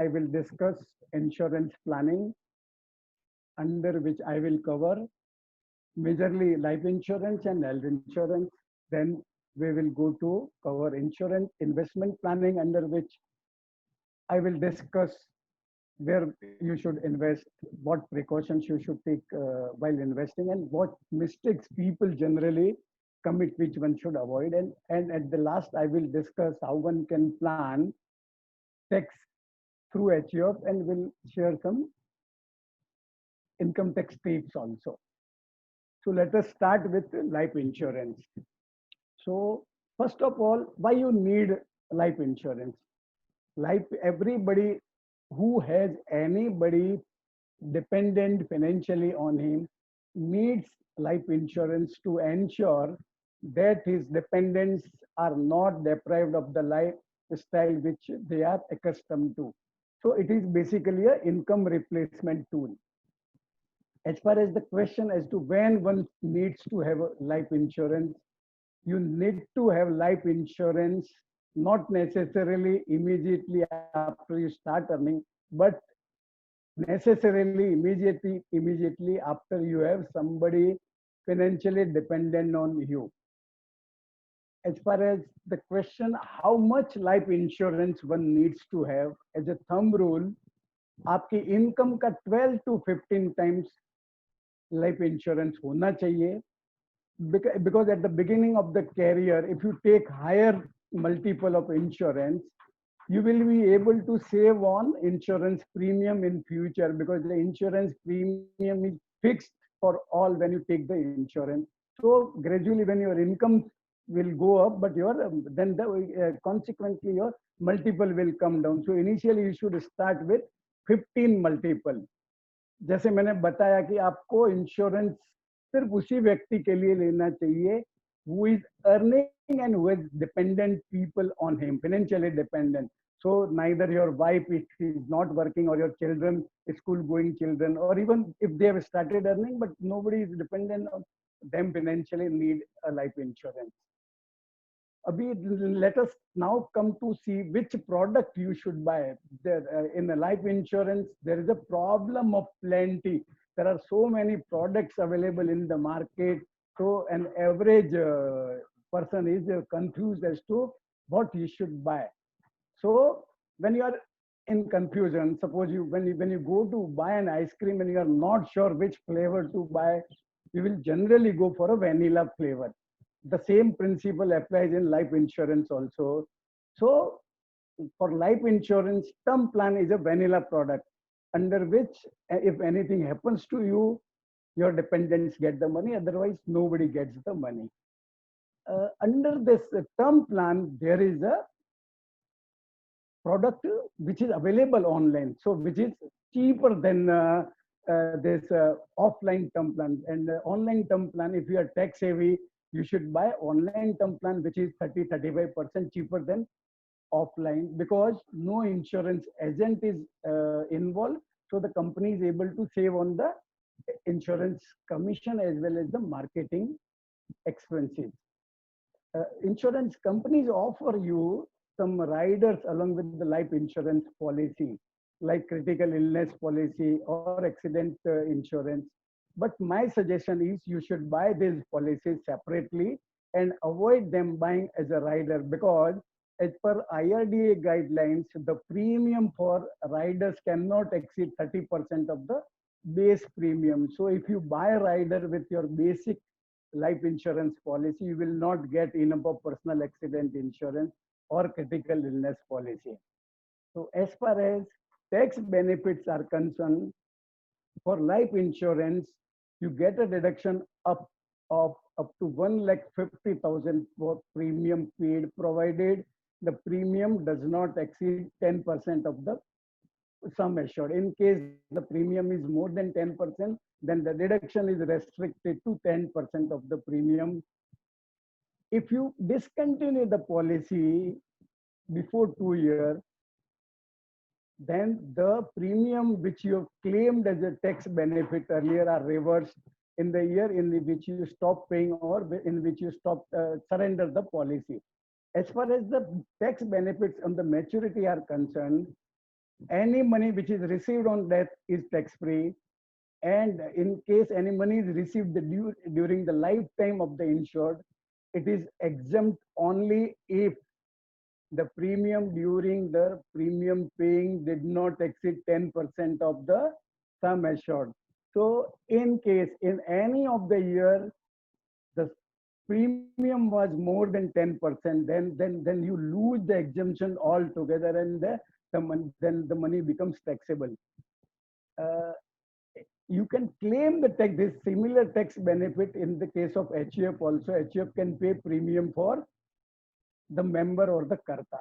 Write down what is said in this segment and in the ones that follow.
I will discuss insurance planning, under which I will cover majorly life insurance and health insurance. Then we will go to cover insurance investment planning, under which I will discuss where you should invest, what precautions you should take while investing, and what mistakes people generally commit, which one should avoid. And at the last, I will discuss how one can plan tax through HUF, and will share some income tax tips also. So let us start with life insurance. So first of all, why you need life insurance? Life, everybody who has anybody dependent financially on him needs life insurance to ensure that his dependents are not deprived of the lifestyle which they are accustomed to. So it is basically a income replacement tool. As far as the question as to when one needs to have a life insurance, you need to have life insurance not necessarily immediately after you start earning, but necessarily immediately after you have somebody financially dependent on you. As far as the question how much life insurance one needs to have, as a thumb rule, आपकी income का 12 to 15 times life insurance होना चाहिए. Because at the beginning of the career, if you take higher multiple of insurance, you will be able to save on insurance premium in future, because the insurance premium is fixed for all when you take the insurance. So gradually when your income will go up, but your then consequently your multiple will come down. So initially you should start with 15 multiple. जैसे मैंने बताया कि आपको insurance सिर्फ उसी व्यक्ति के लिए लेना चाहिए who is earning and who is dependent people on him, financially dependent. So neither your wife if is not working, or your children, school going children, or even if they have started earning but nobody is dependent on them financially, need a life insurance. Abhi, let us now come to see which product you should buy. There, in the life insurance, there is a problem of plenty. There are so many products available in the market. So an average person is confused as to what you should buy. So when you are in confusion, suppose when you go to buy an ice cream and you are not sure which flavor to buy, you will generally go for a vanilla flavor. The same principle applies in life insurance also. So for life insurance, term plan is a vanilla product, under which if anything happens to you, your dependents get the money, otherwise nobody gets the money. Under this term plan, there is a product which is available online, so which is cheaper than this offline term plan. And online term plan, if you are tech savvy, you should buy online term plan, which is 30-35% cheaper than offline, because no insurance agent is involved. So the company is able to save on the insurance commission as well as the marketing expenses. Insurance companies offer you some riders along with the life insurance policy, like critical illness policy or accident insurance. But my suggestion is you should buy these policies separately and avoid them buying as a rider, because as per IRDA guidelines, the premium for riders cannot exceed 30% of the base premium. So if you buy a rider with your basic life insurance policy, you will not get enough of personal accident insurance or critical illness policy. So as far as tax benefits are concerned, for life insurance, you get a deduction of up to 1,50,000 for premium paid, provided the premium does not exceed 10% of the sum assured. In case the premium is more than 10%, then the deduction is restricted to 10% of the premium. If you discontinue the policy before 2 years, then the premium which you have claimed as a tax benefit earlier are reversed in the year in which you stop paying or in which you stop surrender the policy. As far as the tax benefits on the maturity are concerned, any money which is received on death is tax free. And in case any money is received during the lifetime of the insured, it is exempt only if the premium during the premium paying did not exceed 10% of the sum assured. So in case in any of the year the premium was more than 10%, then you lose the exemption altogether, and then the money becomes taxable. Uh, you can claim the tax, this similar tax benefit in the case of HUF also. HUF can pay premium for the member or the karta.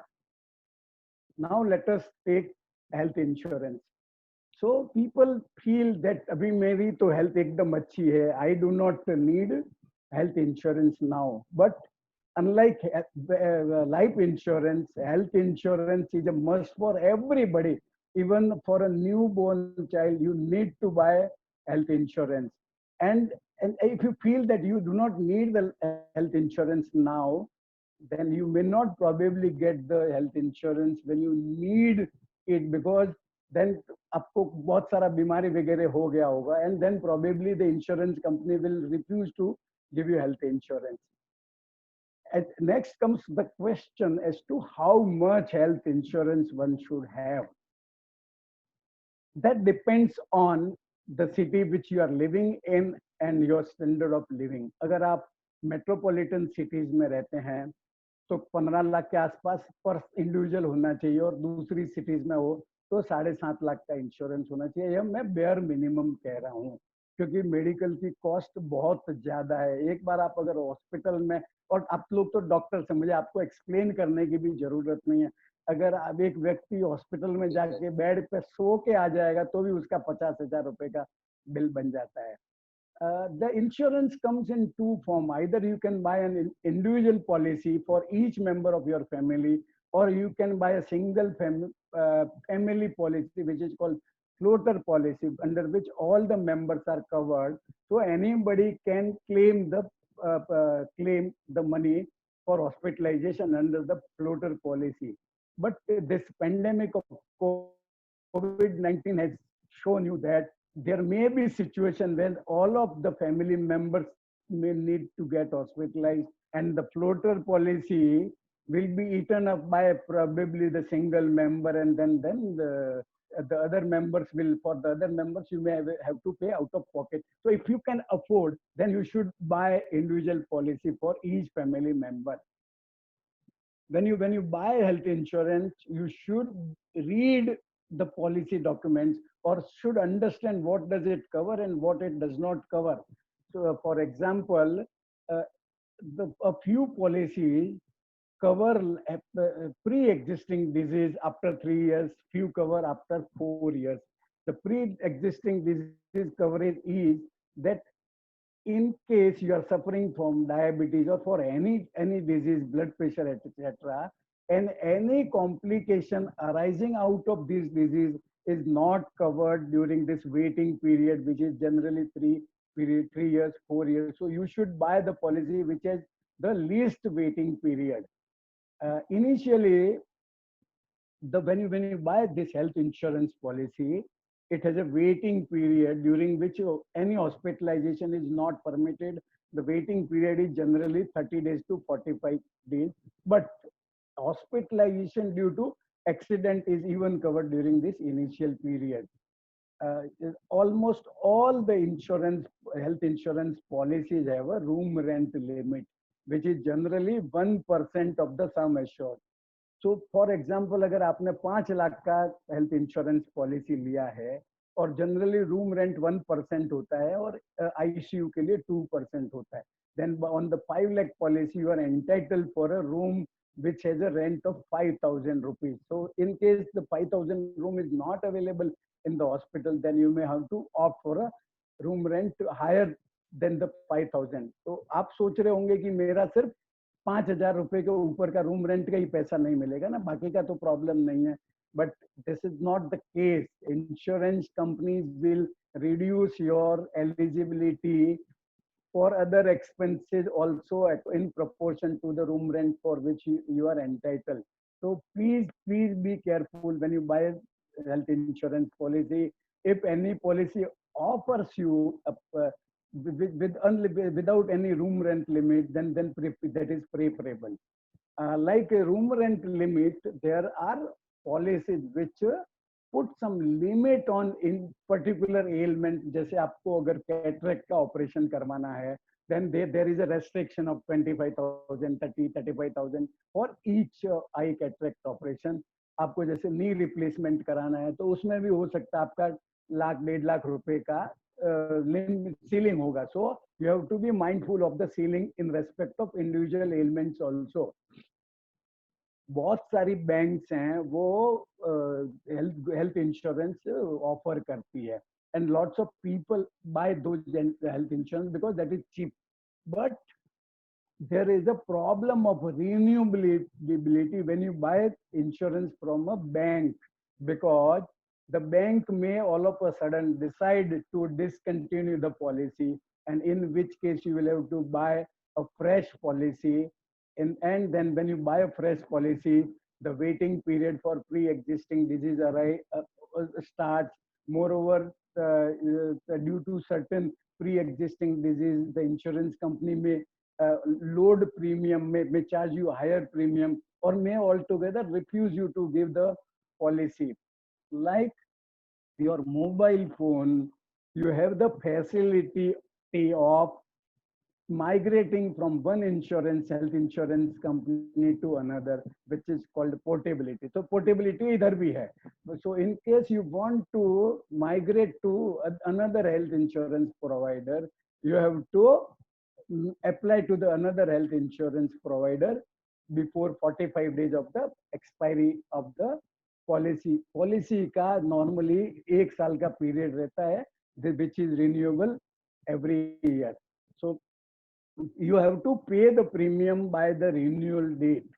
Now let us take health insurance. So people feel that abhi meri to health ekdam achhi hai, I do not need health insurance now. But unlike life insurance, health insurance is a must for everybody. Even for a newborn child, you need to buy health insurance. And if you feel that you do not need the health insurance now, then you may not probably get the health insurance when you need it, because then आपको बहुत सारा बीमारी वगैरह हो गया होगा, and then probably the insurance company will refuse to give you health insurance. And next comes the question as to how much health insurance one should have. That depends on the city which you are living in and your standard of living. अगर आप metropolitan cities में रहते हैं तो 15 लाख के आसपास पर individual होना चाहिए, और दूसरी सिटीज में हो तो 7.5 लाख का इंश्योरेंस होना चाहिए. यह मैं बेयर मिनिमम कह रहा हूँ, क्योंकि मेडिकल की कॉस्ट बहुत ज्यादा है. एक बार आप अगर हॉस्पिटल में, और आप लोग तो डॉक्टर से, मुझे आपको एक्सप्लेन करने की भी जरूरत नहीं है, अगर अब एक व्यक्ति हॉस्पिटल में जाके बेड पे सो के आ जाएगा तो भी उसका 50,000 रुपए का बिल बन जाता है. The insurance comes in two forms. Either you can buy an individual policy for each member of your family, or you can buy a single family policy, which is called floater policy, under which all the members are covered. So anybody can claim the money for hospitalization under the floater policy. But this pandemic of COVID-19 has shown you that there may be situation when all of the family members may need to get hospitalized, and the floater policy will be eaten up by probably the single member, and then the other members will, for the other members you may have to pay out of pocket. So if you can afford, then you should buy individual policy for each family member. When you buy health insurance, you should read the policy documents, or should understand what does it cover and what it does not cover. So for example, uh, a few policies cover pre-existing disease after 3 years, few cover after 4 years. The pre-existing disease coverage is that in case you are suffering from diabetes or for any disease, blood pressure, etc., and any complication arising out of this disease is not covered during this waiting period, which is generally 3 years, 4 years. So you should buy the policy which has the least waiting period. Initially, when you buy this health insurance policy, it has a waiting period during which any hospitalization is not permitted. The waiting period is generally 30 days to 45 days, but hospitalization due to accident is even covered during this initial period. Almost all the health insurance policies have a room rent limit, which is generally 1% of the sum assured. So for example, अगर आपने 5 लाख का health insurance policy लिया है और generally room rent 1% होता है और ICU के लिए 2% होता है, then on the 5 lakh policy you are entitled for a room which has a rent of 5,000 rupees. So in case the 5,000 room is not available in the hospital, then you may have to opt for a room rent higher than the 5,000. तो आप सोच रहे होंगे कि मेरा सिर्फ 5,000 रुपए के ऊपर का रूम रेंट का ही पैसा नहीं मिलेगा ना, बाकी का तो प्रॉब्लम नहीं है. But this is not the case. Insurance companies will reduce your eligibility for other expenses also in proportion to the room rent for which you are entitled. So please be careful when you buy health insurance policy. If any policy offers you without any room rent limit, then that is preferable. Like a room rent limit, there are policies which put some limit on in particular ailment. जैसे आपको अगर cataract का operation करवाना है, then there is a restriction of 25,000, 30, 35,000 for each eye cataract operation. आपको जैसे knee replacement कराना है तो उसमें भी हो सकता है आपका लाख 1.5 लाख रुपए का सीलिंग होगा. So you have to be mindful of the ceiling in respect of individual elements also. बहुत सारी बैंक्स हैं वो हेल्थ इंश्योरेंस ऑफर करती है, and lots of people buy those health insurance because that is cheap. But there is a problem of renewability when you buy insurance from a bank, because the bank may all of a sudden decide to discontinue the policy, and in which case you will have to buy a fresh policy. And then when you buy a fresh policy, the waiting period for pre-existing disease starts. Moreover, due to certain pre-existing disease, the insurance company may load premium, may charge you higher premium, or may altogether refuse you to give the policy. Like your mobile phone, you have the facility of migrating from one health insurance company to another, which is called portability. So portability idhar bhi hai. So in case you want to migrate to another health insurance provider, you have to apply to the another health insurance provider before 45 days of the expiry of the policy. Policy का normally 1 साल का period रहता है, which is renewable every year. So you have to pay the premium by the renewal date.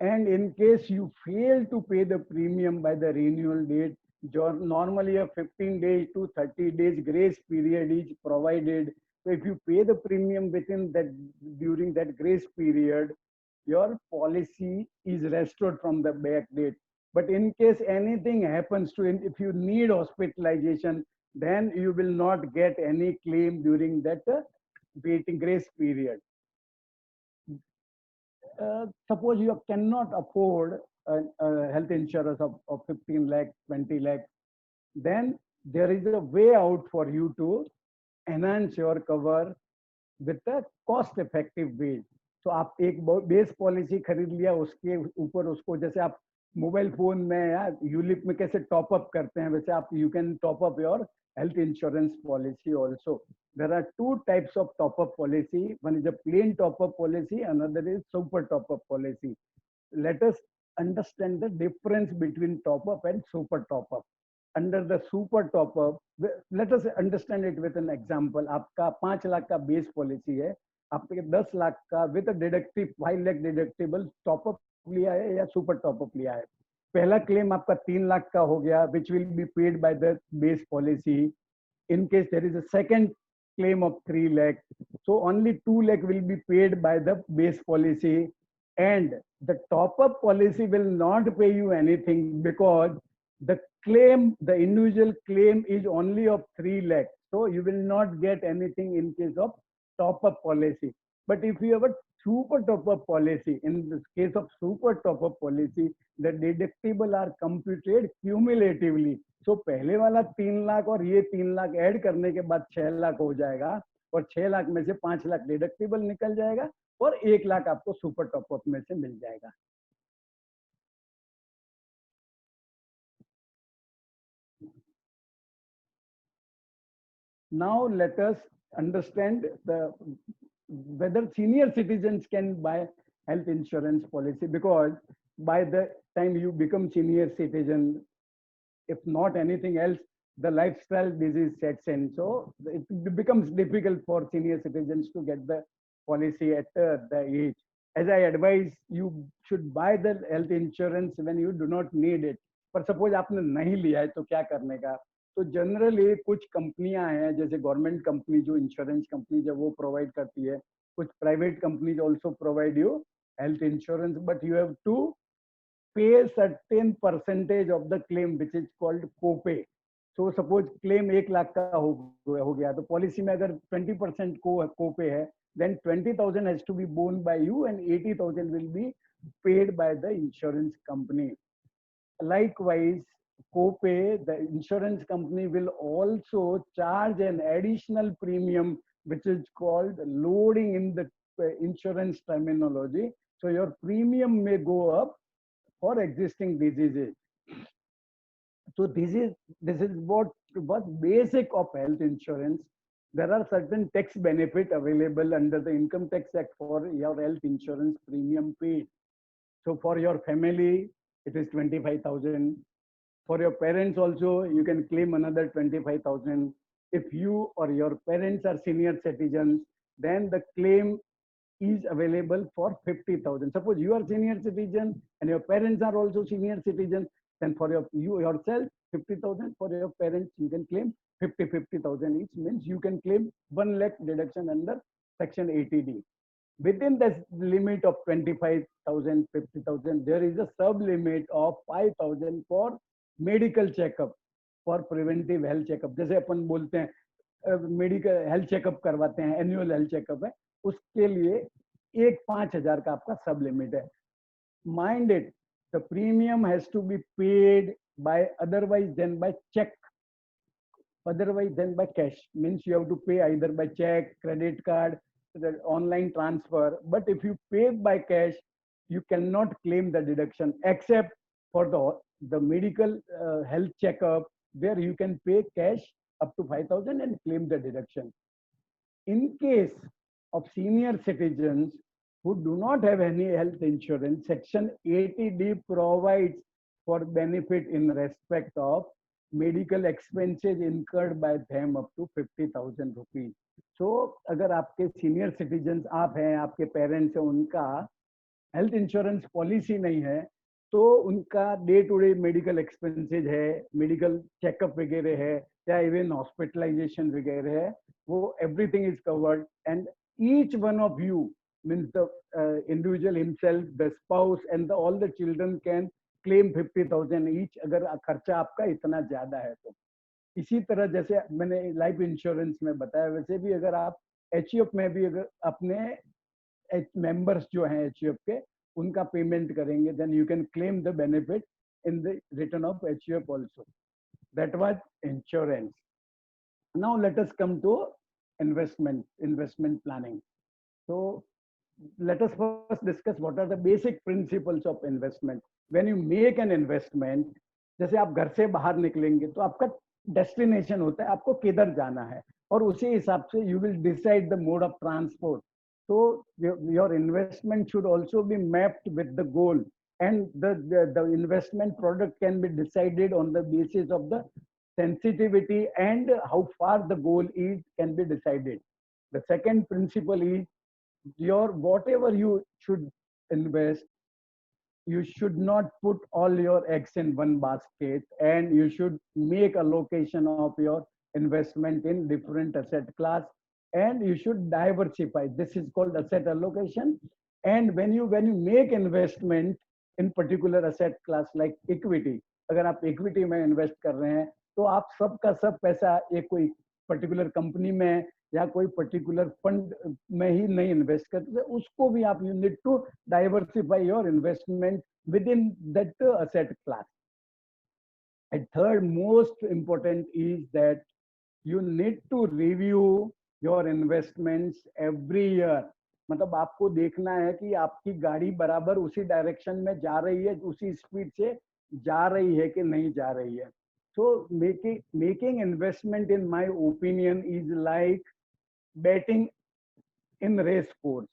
And in case you fail to pay the premium by the renewal date, normally a 15 days to 30 days grace period is provided. So if you pay the premium within that, during that grace period, your policy is restored from the back date. But in case anything happens to it, if you need hospitalization, then you will not get any claim during that waiting grace period. Suppose you cannot afford a health insurance of 15 lakh, 20 lakh, then there is a way out for you to enhance your cover with a cost effective way. तो आप एक base policy खरीद लिया, उसके ऊपर उसको जैसे आप मोबाइल फोन में या यूलिप में कैसे टॉप अप करते हैं, वैसे आप you can top up your health insurance policy also. There are two types of top-up policy. One is a plain top-up policy, another is super top-up policy. Let us understand the difference between top-up and super top-up. Under the super top-up, let us understand it with an example. आपका 5 लाख का base policy है, आपके 10 लाख का with deductive 5 lakh deductible top up लिया है या super top up लिया है. पहला क्लेम आपका 3 लाख का हो गया, which will be paid by the base policy. In case there is a second claim of 3 lakh, so only 2 lakh will be paid by the base policy, and the top-up policy will not pay you anything because the claim, the individual claim is only of 3 lakh. So you will not get anything in case of top-up policy. But if you have a super top-up policy, in the case of super top-up policy, the deductible are computed cumulatively. So पहले वाला 3 लाख और ये 3 lakh add करने के बाद 6 लाख हो जाएगा, और 6 लाख में से 5 लाख डिडक्टिबल निकल जाएगा और 1 लाख आपको सुपर टॉपअप में से मिल जाएगा. Now let us understand whether senior citizens can buy health insurance policy, because by the time you become senior citizen, if not anything else, the lifestyle disease sets in. So it becomes difficult for senior citizens to get the policy at the age. As I advise, you should buy the health insurance when you do not need it. पर suppose आपने नहीं लिया है तो क्या करने का. तो जनरली कुछ कंपनियां हैं, जैसे गवर्नमेंट कंपनी जो इंश्योरेंस कंपनी जब वो प्रोवाइड करती है, कुछ private companies also provide you health insurance, but you have to pay certain percentage of the claim which is called copay. So suppose claim 1 lakh का हो गया, तो पॉलिसी में अगर 20% copay है, then 20,000 has to be borne by you and 80,000 will be paid by the insurance company. Likewise, copay, the insurance company will also charge an additional premium, which is called loading in the insurance terminology. So your premium may go up for existing diseases. So this is what was basic of health insurance. There are certain tax benefit available under the Income Tax Act for your health insurance premium paid. So for your family, it is 25,000. For your parents also, you can claim another 25,000. If you or your parents are senior citizens, then the claim is available for 50,000. Suppose you are senior citizen and your parents are also senior citizens, then for you yourself 50,000, for your parents you can claim 50,000 each, means you can claim 1 lakh deduction under section 80D. Within this limit of 25,000, 50,000, there is a sub limit of 5,000 for medical checkup, for preventive health checkup. जैसे अपन बोलते हैं medical health checkup करवाते हैं, annual health checkup है, उसके लिए 5,000 का आपका सब लिमिट है. Mind it, the premium has to be paid by otherwise than by cheque, otherwise than by cash. Means you have to pay either by check, credit card, online transfer. But if you pay by cash, you cannot claim the deduction except for the medical health checkup, where you can pay cash up to 5,000 and claim the deduction. In case of senior citizens who do not have any health insurance, section 80D provides for benefit in respect of medical expenses incurred by them up to 50,000 rupees. So अगर आपके senior citizens आप हैं, आपके parents हैं, उनका health insurance policy नहीं है, तो उनका day to day medical expenses है, मेडिकल चेकअप वगैरह है, या इवन हॉस्पिटलाइजेशन वगैरह है, वो everything is covered. And each one of you means the individual himself, the spouse and all the children can claim 50,000 each, अगर खर्चा आपका इतना ज्यादा है तो. इसी तरह जैसे मैंने लाइफ इंश्योरेंस में बताया, वैसे भी अगर आप एचयूएफ में भी अगर अपने मेंबर्स जो हैं एचयूएफ के, उनका पेमेंट करेंगे, then you can claim the benefit in the return of HUF also. That was insurance. Now let us come to investment planning. So let us first discuss what are the basic principles of investment. When you make an investment, जैसे आप घर से बाहर निकलेंगे तो आपका destination होता है, आपको किधर जाना है, और उसी हिसाब से you will decide the mode of transport. So your investment should also be mapped with the goal, and the investment product can be decided on the basis of the sensitivity and how far the goal is can be decided. The second principle is whatever you should invest, you should not put all your eggs in one basket, and you should make allocation of your investment in different asset class, and you should diversify. This is called asset allocation. And when you make investment in particular asset class like equity, अगर आप equity में invest कर रहे हैं, तो आप सबका सब पैसा एक कोई पर्टिकुलर कंपनी में या कोई पर्टिकुलर फंड में ही नहीं इन्वेस्ट करते, उसको भी आप, you need to diversify your investment within that asset class. And third most important is that you need to review your investments every year. मतलब आपको देखना है कि आपकी गाड़ी बराबर उसी डायरेक्शन में जा रही है, उसी स्पीड से जा रही है कि नहीं जा रही है. So making investment in my opinion is like betting in race course.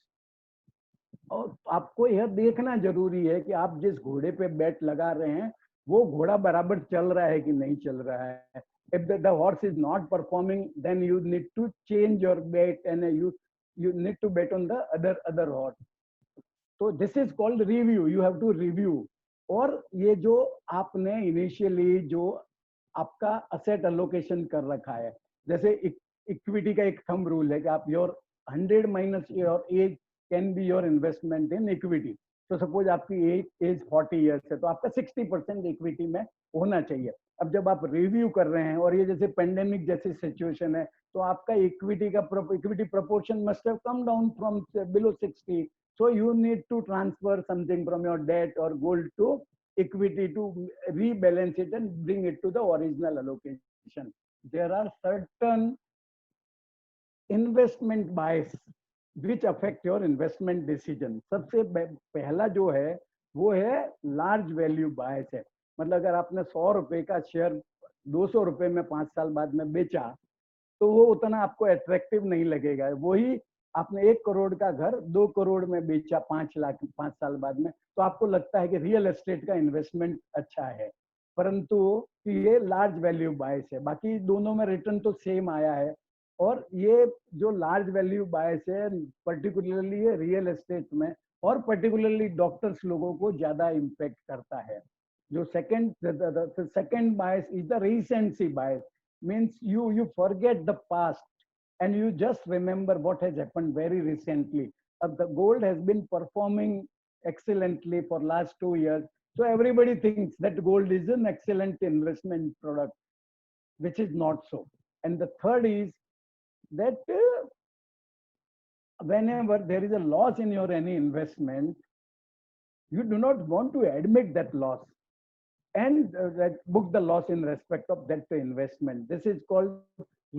और आपको यह देखना जरूरी है कि आप जिस घोड़े पे बैट लगा रहे हैं वो घोड़ा बराबर चल रहा है कि नहीं चल रहा है. If the horse is not performing, then you need to change your bet and you need to bet on the other horse. So this is called review. You have to review. और ये जो आपने initially जो आपका asset allocation कर रखा है, जैसे इक्विटी का एक थंब रूल है कि आप your 100 minus your age can be your investment in equity. तो सपोज आपकी एज 40 ईयर्स है तो आपका 60% इक्विटी में होना चाहिए। अब जब आप रिव्यू कर रहे हैं और ये जैसे पेंडेमिक जैसी सिचुएशन है तो आपका equity proportion must have come down from below 60, so you need to transfer something from your debt or gold to equity to rebalance it and bring it to the original allocation. There are certain investment bias which affect your investment decision. सबसे पहला जो है वो है large value बायस है। मतलब अगर आपने 100 रुपए का शेयर 200 रुपए में 5 साल बाद में बेचा तो वो उतना आपको अट्रैक्टिव नहीं लगेगा। वही आपने 1 करोड़ का घर 2 करोड़ में बेचा 5 लाख 5 साल बाद में तो आपको लगता है कि रियल एस्टेट का इन्वेस्टमेंट अच्छा है, परंतु ये लार्ज वैल्यू बायस है। बाकी दोनों में रिटर्न तो सेम आया है और ये जो लार्ज वैल्यू बायस है पर्टिकुलरली रियल एस्टेट में और पर्टिकुलरली डॉक्टर्स लोगों को ज्यादा इम्पेक्ट करता है। जो second bias is the recency bias, means you forget the past and you just remember what has happened very recently. The gold has been performing excellently for last 2 years, so everybody thinks that gold is an excellent investment product, which is not so. And the third is that whenever there is a loss in your any investment, you do not want to admit that loss and book the loss in respect of that investment. This is called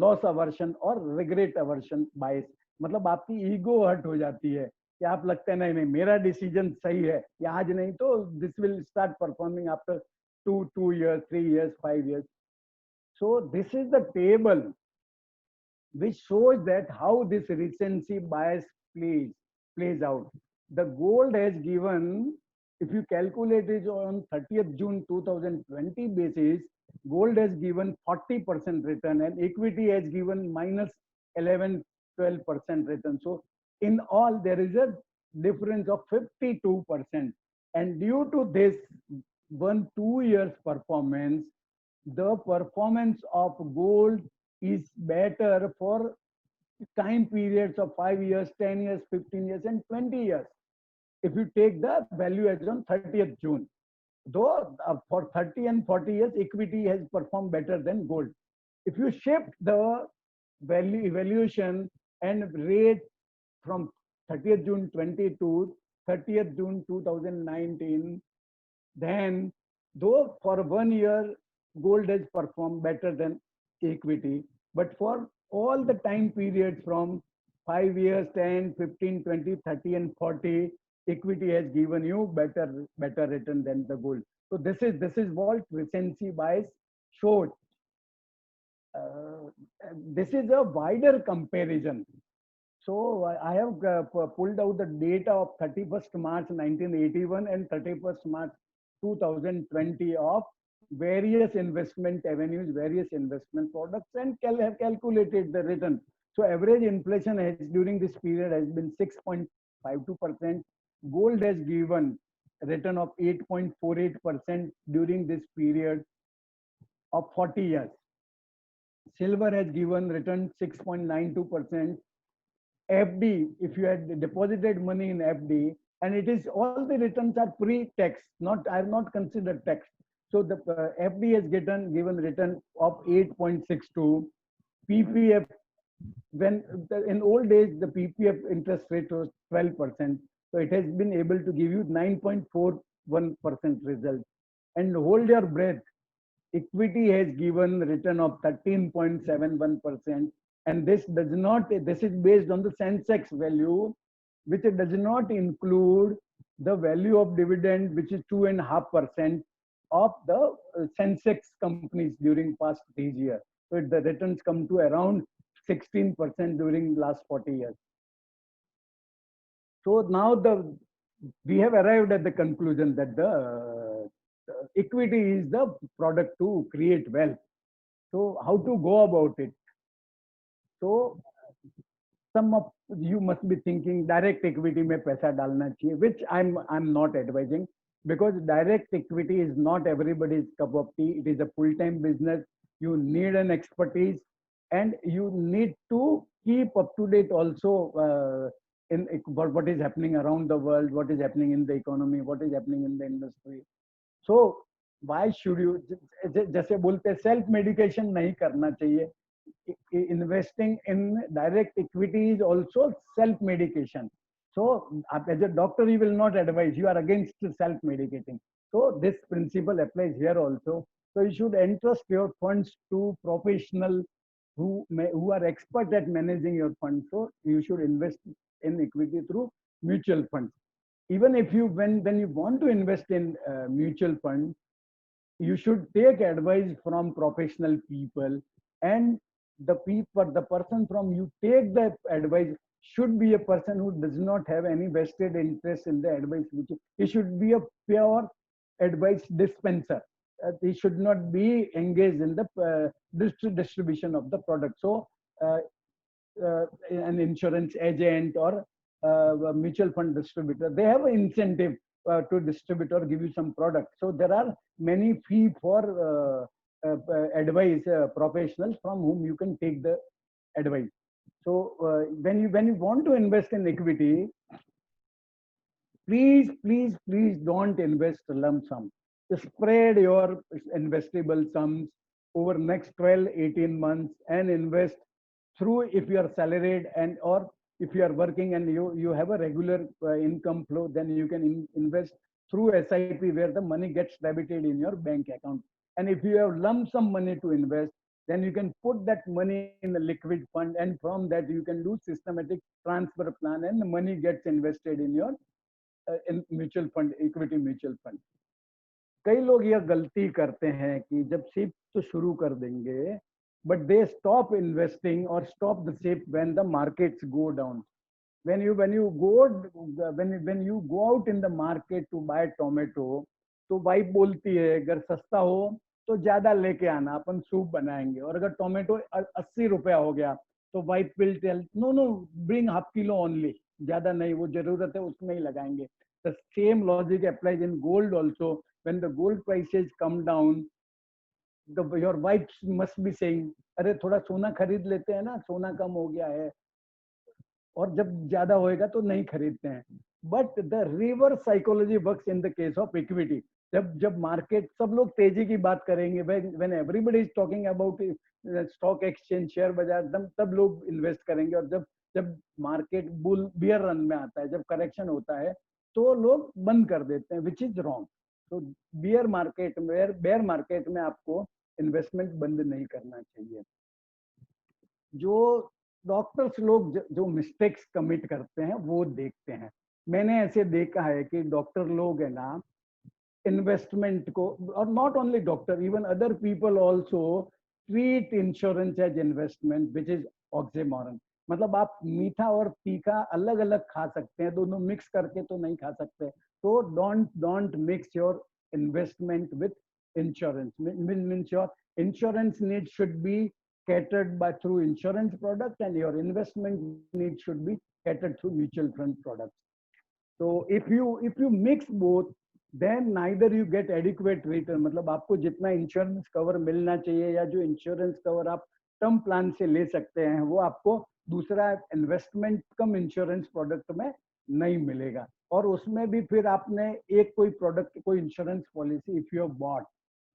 loss aversion or regret aversion bias. मतलब आपकी ego hurt हो जाती है कि आप लगता है नहीं नहीं मेरा डिसीजन सही है या आज नहीं तो this will start performing after 2 years, 3 years, 5 years. So this is the table which shows that how this recency bias plays out. The gold has given, if you calculate it on 30th June 2020 basis, gold has given 40% return and equity has given minus 11, 12% return. So in all, there is a difference of 52%. And due to this 1-2 years performance, the performance of gold is better for time periods of 5 years, 10 years, 15 years, and 20 years. If you take the value as on 30th June, though for 30 and 40 years, equity has performed better than gold. If you shift the value evaluation and rate from 30th June 20 to 30th June 2019, then though for 1 year, gold has performed better than equity, but for all the time periods from 5 years, 10, 15, 20, 30, and 40, equity has given you better return than the gold. So this is what recency bias shows. This is a wider comparison. So I have pulled out the data of 31st March 1981 and 31st March 2020 of various investment avenues, various investment products, and have calculated the return. So average inflation has during this period has been 6.52%. Gold has given return of 8.48% during this period of 40 years. Silver has given return 6.92%. FD, if you had deposited money in FD, and it is all the returns are pre-tax, not I have not considered tax. So the FD has given return of 8.62. PPF, when in old days the PPF interest rate was 12%, so it has been able to give you 9.41% result. And hold your breath, equity has given return of 13.71%, and this is based on the Sensex value, which does not include the value of dividend, which is 2.5% of the Sensex companies during past 3 years. So the returns come to around 16% during last 40 years. So now we have arrived at the conclusion that the equity is the product to create wealth. So how to go about it? So some of you must be thinking direct equity में पैसा डालना चाहिए, which I'm not advising, because direct equity is not everybody's cup of tea. It is a full-time business. You need an expertise, and you need to keep up to date also in what is happening around the world, what is happening in the economy, what is happening in the industry. So why should you, जैसे बोलते self medication नहीं करना चाहिए. Investing in direct equity is also self medication. So as a doctor, you will not advise, you are against self medicating. So this principle applies here also. So you should entrust your funds to professional who are expert at managing your funds. So you should invest in equity through mutual funds. Even if you, when you want to invest in mutual funds, you should take advice from professional people, and the person from you take the advice should be a person who does not have any vested interest in the advice, which he should be a pure advice dispenser. He should not be engaged in the distribution of the product. So uh, an insurance agent or a mutual fund distributor, they have an incentive to distribute or give you some product. So there are many fee for advice professionals from whom you can take the advice. So when you want to invest in equity, please don't invest lump sum. Spread your investable sums over next 12, 18 months and invest through, if you are salaried and or if you are working and you have a regular income flow, then you can invest through SIP where the money gets debited in your bank account. And if you have lump sum money to invest, then you can put that money in a liquid fund, and from that you can do systematic transfer plan and the money gets invested in your in mutual fund, equity mutual fund. कई लोग यह गलती करते हैं कि जब SIP तो शुरू कर देंगे, बट दे स्टॉप इन्वेस्टिंग और stop the SIP when the markets go down. when you go out in the market to buy tomato, तो वाइफ बोलती है अगर सस्ता हो तो ज्यादा लेके आना, अपन सूप बनाएंगे. और अगर टोमेटो 80 रुपया हो गया तो wife will tell no no bring half kilo only, ज्यादा नहीं, वो जरूरत है उसमें ही लगाएंगे. The same logic applies in gold also. When the gold prices come down, your wife must be saying अरे थोड़ा सोना खरीद लेते हैं ना, सोना कम हो गया है. और जब ज्यादा होएगा तो नहीं खरीदते हैं. But the reverse psychology works in the case of equity. जब जब मार्केट, सब लोग तेजी की बात करेंगे, when everybody is talking about stock exchange, share बाजार, तब लोग इन्वेस्ट करेंगे. और जब जब मार्केट बुल बियर रन में आता है, जब करेक्शन होता है, तो लोग बंद कर देते हैं, विच इज रॉन्ग. तो बियर मार्केट में, बेयर मार्केट में आपको इन्वेस्टमेंट बंद नहीं करना चाहिए. जो डॉक्टर्स लोग जो मिस्टेक्स कमिट करते हैं वो देखते हैं. मैंने ऐसे देखा है कि डॉक्टर लोग है ना, इन्वेस्टमेंट को, और not only doctor, even other people also treat insurance as investment, which is oxymoron. मतलब आप मीठा और तीखा अलग अलग खा सकते हैं, दोनों मिक्स करके तो नहीं खा सकते. तो don't mix your investment with insurance. Means your insurance needs should be catered by through insurance product, and your investment needs should be catered through mutual fund products. So if you mix both, then neither you get adequate return. मतलब आपको जितना insurance cover मिलना चाहिए या जो insurance cover आप term plan से ले सकते हैं, वो आपको दूसरा इन्वेस्टमेंट कम इंश्योरेंस प्रोडक्ट में नहीं मिलेगा. और उसमें भी फिर आपने एक कोई प्रोडक्ट, कोई insurance policy if you bought,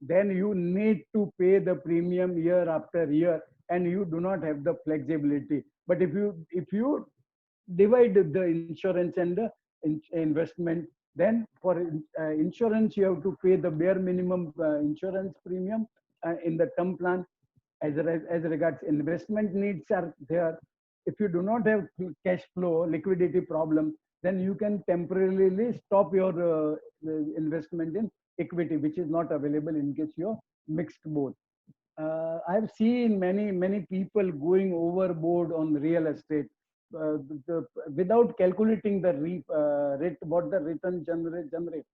then you need to pay the premium year after year, and you do not have the flexibility. But if you divide the insurance and the investment, then for insurance you have to pay the bare minimum insurance premium in the term plan. As regards investment needs are there, if you do not have cash flow liquidity problem, then you can temporarily stop your investment in equity, which is not available in case you're mixed both. I have seen many people going overboard on real estate without calculating the rate, what the return generate.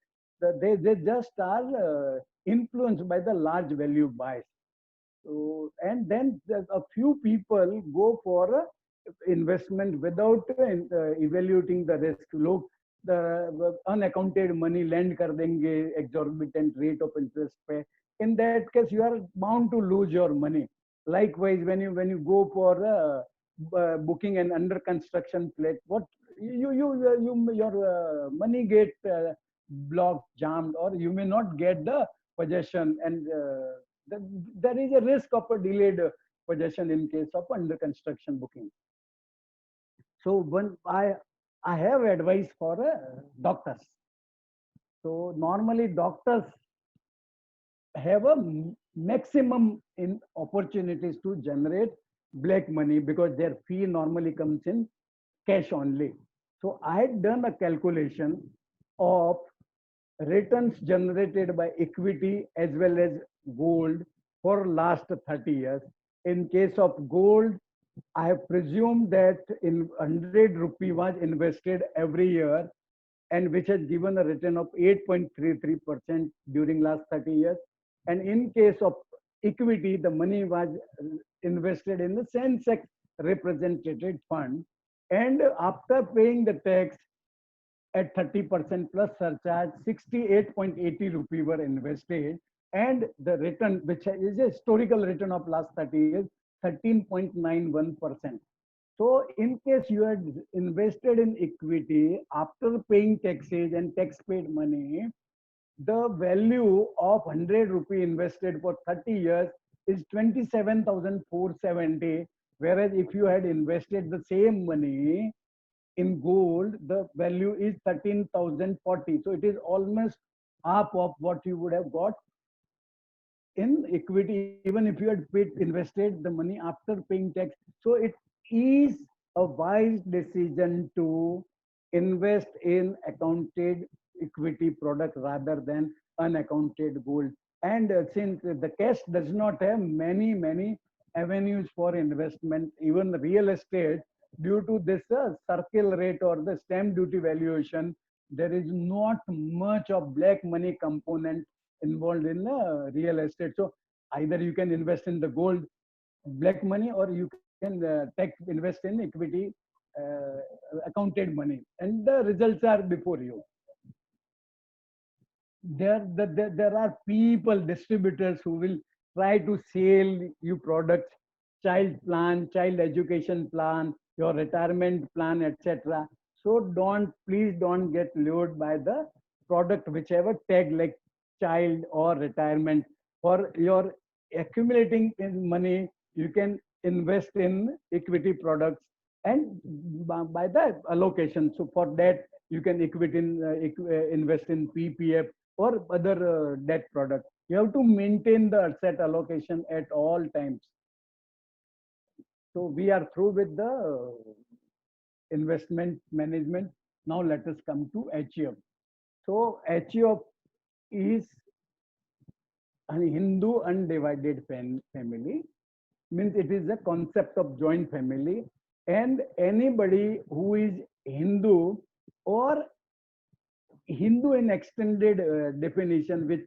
They just are influenced by the large value buys. So, and then a few people go for investment without evaluating the risk. Look, the unaccounted money lend कर देंगे exorbitant rate of interest पे. In that case, you are bound to lose your money. Likewise, when you go for booking an under construction flat, what your money get blocked, jammed, or you may not get the possession, and there is a risk of a delayed possession in case of under construction booking. So when I have advice for doctors. So normally doctors have a maximum in opportunities to generate black money because their fee normally comes in cash only. So I had done a calculation of returns generated by equity as well as gold for last 30 years. In case of gold, I have presumed that in 100 rupee was invested every year and which has given a return of 8.33% during last 30 years. And in case of equity, the money was invested in the Sensex representative fund. And after paying the tax at 30% plus surcharge, 68.80 rupee were invested. And the return, which is a historical return of last 30 years, 13.91%. So in case you had invested in equity after paying taxes and tax paid money, the value of 100 rupee invested for 30 years is 27,470. Whereas if you had invested the same money in gold, the value is 13,040. So it is almost half of what you would have got in equity, even if you had paid, invested the money after paying tax. So it is a wise decision to invest in accounted equity product rather than unaccounted gold. And since the cash does not have many avenues for investment, even real estate, due to this circle rate or the stamp duty valuation, there is not much of black money component involved in real estate. So either you can invest in the gold, black money, or you can invest in equity, accounted money, and the results are before you. There are people, distributors, who will try to sell you products, child plan, child education plan, your retirement plan, etc. So please don't get lured by the product whichever tag like child or retirement. For your accumulating in money, you can invest in equity products and by the allocation. So for that, you can invest in PPF or other debt product. You have to maintain the asset allocation at all times. So we are through with the investment management. Now let us come to HUF. So HUF is a Hindu undivided family, means it is a concept of joint family, and anybody who is Hindu or Hindu in extended definition, which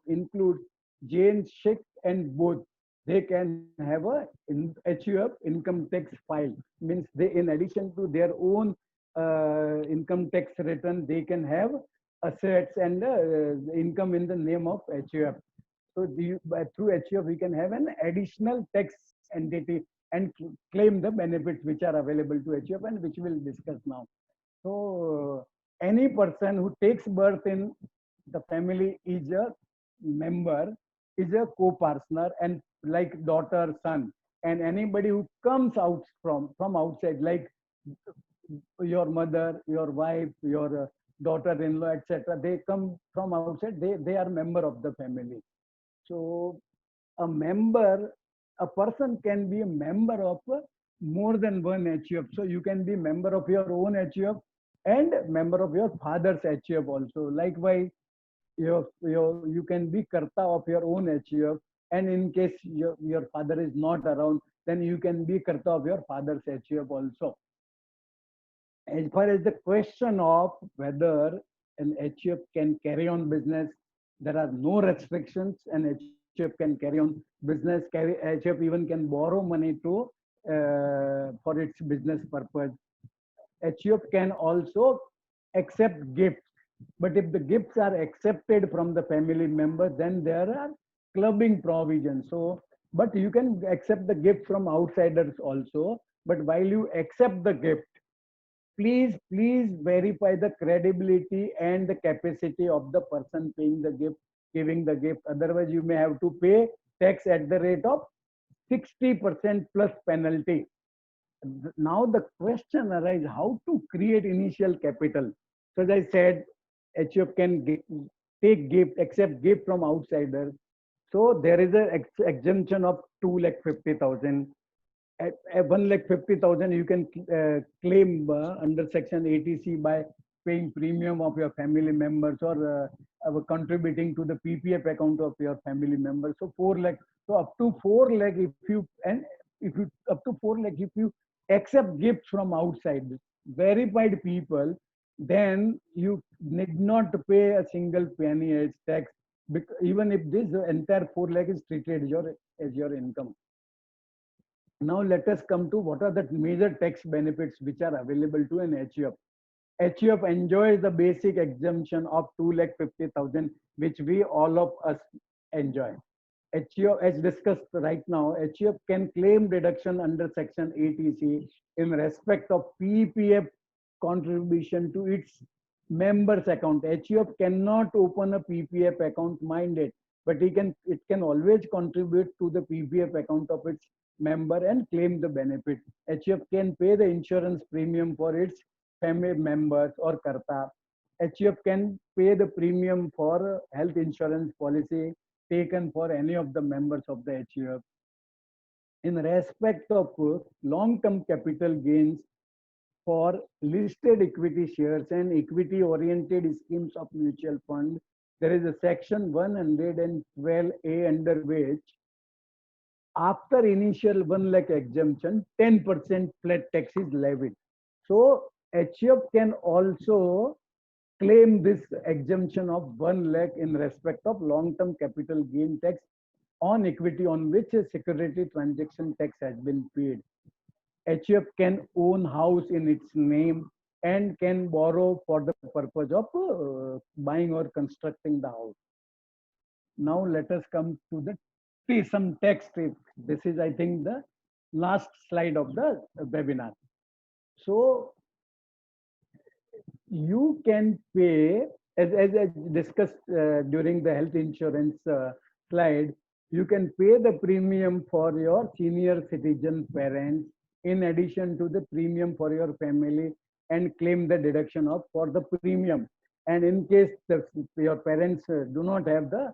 includes Jain, Sikh, and both, they can have a HUF, income tax file. Means they, in addition to their own income tax return, they can have assets and income in the name of HUF. So through HUF, we can have an additional tax entity and claim the benefits which are available to HUF and which we'll discuss now. So any person who takes birth in the family is a member, is a co-partner, and like daughter, son, and anybody who comes out from outside, like your mother, your wife, your daughter-in-law, etc. They come from outside. They are member of the family. So a person can be a member of more than one HUF. So you can be member of your own HUF and member of your father's HUF also. Likewise, you can be karta of your own HUF, and in case your father is not around, then you can be karta of your father's HUF also. As far as the question of whether an HUF can carry on business, there are no restrictions. An HUF can carry on business. HUF even can borrow money to for its business purpose. HUF can also accept gifts. But if the gifts are accepted from the family member, then there are clubbing provisions. So, but you can accept the gift from outsiders also. But while you accept the gift, please verify the credibility and the capacity of the person paying the gift, giving the gift. Otherwise, you may have to pay tax at the rate of 60% plus penalty. Now the question arises, how to create initial capital? So as I said, HUF can take gift, accept gift from outsiders. So there is a exemption of 2,50,000. At 1,50,000, you can claim under section 80C by paying premium of your family members or contributing to the PPF account of your family members. So 4 lakh. So up to 4 lakh, if you up to 4 lakh, if you accept gifts from outside verified people, then you need not pay a single penny as tax, even if this entire 4 lakh is treated as your income. Now let us come to what are the major tax benefits which are available to an HUF. HUF enjoys the basic exemption of 2,50,000, which we all of us enjoy. HUF, as discussed right now, HUF can claim deduction under section 80C in respect of PPF contribution to its members account. HUF cannot open a PPF account, mind it, but it can always contribute to the PPF account of its member and claim the benefit. HUF can pay the insurance premium for its family members or karta. HUF can pay the premium for health insurance policy taken for any of the members of the HUF. In respect of long-term capital gains for listed equity shares and equity-oriented schemes of mutual fund, there is a section 112A under which after initial 1 lakh exemption, 10% flat tax is levied. So HUF can also claim this exemption of 1 lakh in respect of long-term capital gain tax on equity on which a security transaction tax has been paid. HUF can own house in its name and can borrow for the purpose of buying or constructing the house. Now let us come to some tax tips. This is, I think, the last slide of the webinar. So you can pay, as discussed during the health insurance slide, you can pay the premium for your senior citizen parents in addition to the premium for your family and claim the deduction for the premium. And in case your parents do not have the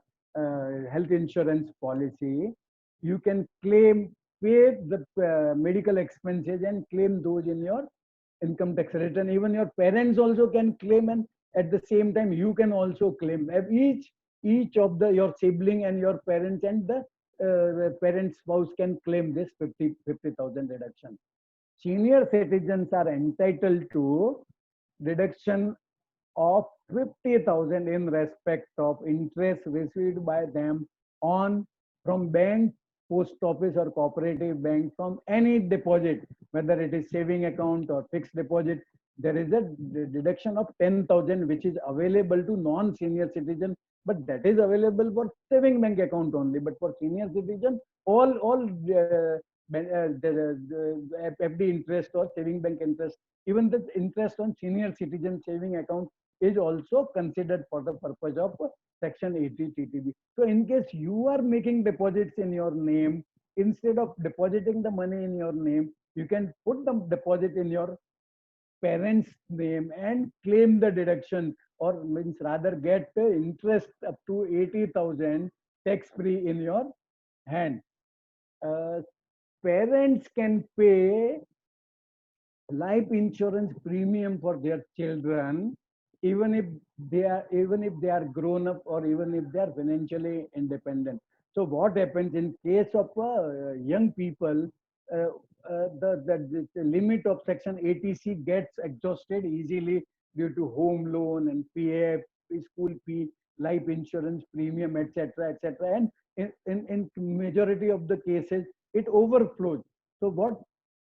health insurance policy, you can pay the medical expenses and claim those in your income tax return. Even your parents also can claim, and at the same time you can also claim. Each of your sibling and your parents and the parent spouse can claim this 50,000 deduction. Senior citizens are entitled to deduction of 50,000 in respect of interest received by them from bank, post office or cooperative bank, from any deposit, whether it is saving account or fixed deposit. There is a deduction of 10,000 which is available to non-senior citizen, but that is available for saving bank account only. But for senior citizen, all the FD interest or saving bank interest, even the interest on senior citizen saving account is also considered for the purpose of section 80 TTB. So in case you are making deposits in your name, instead of depositing the money in your name, you can put the deposit in your parents' name and claim the deduction, or means rather get interest up to 80,000 tax-free in your hand. Parents can pay life insurance premium for their children even if they are grown up, or even if they are financially independent. So what happens in case of young people, the limit of section 80C gets exhausted easily due to home loan and PF, school fee, life insurance premium, etc., etc. And in majority of the cases, it overflows. So what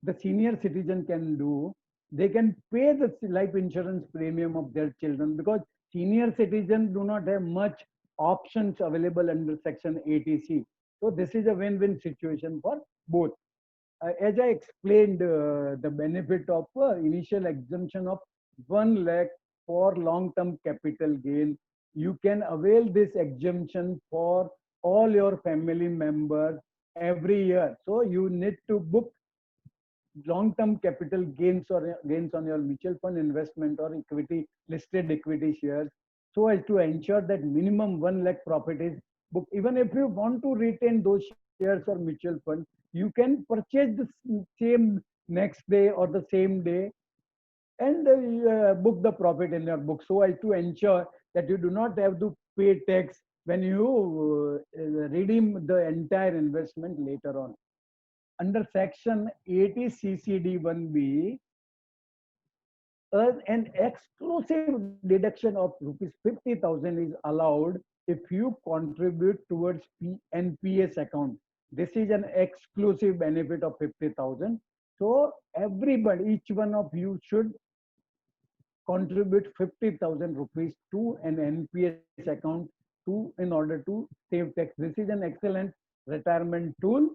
the senior citizen can do, they can pay the life insurance premium of their children, because senior citizens do not have much options available under section 80C. So this is a win-win situation for both. as I explained, the benefit of initial exemption of 1 lakh for long-term capital gain, you can avail this exemption for all your family members every year. So you need to book long-term capital gains or gains on your mutual fund investment or equity listed equity shares, so as to ensure that minimum 1 lakh profit is booked. Even if you want to retain those shares or mutual fund, you can purchase the same next day or the same day and book the profit in your book, so as to ensure that you do not have to pay tax when you redeem the entire investment later on. Under section 80 CCD 1B, an exclusive deduction of rupees 50,000 is allowed if you contribute towards NPS account. This is an exclusive benefit of 50,000. So everybody, each one of you should contribute 50,000 rupees to an NPS account in order to save tax. This is an excellent retirement tool.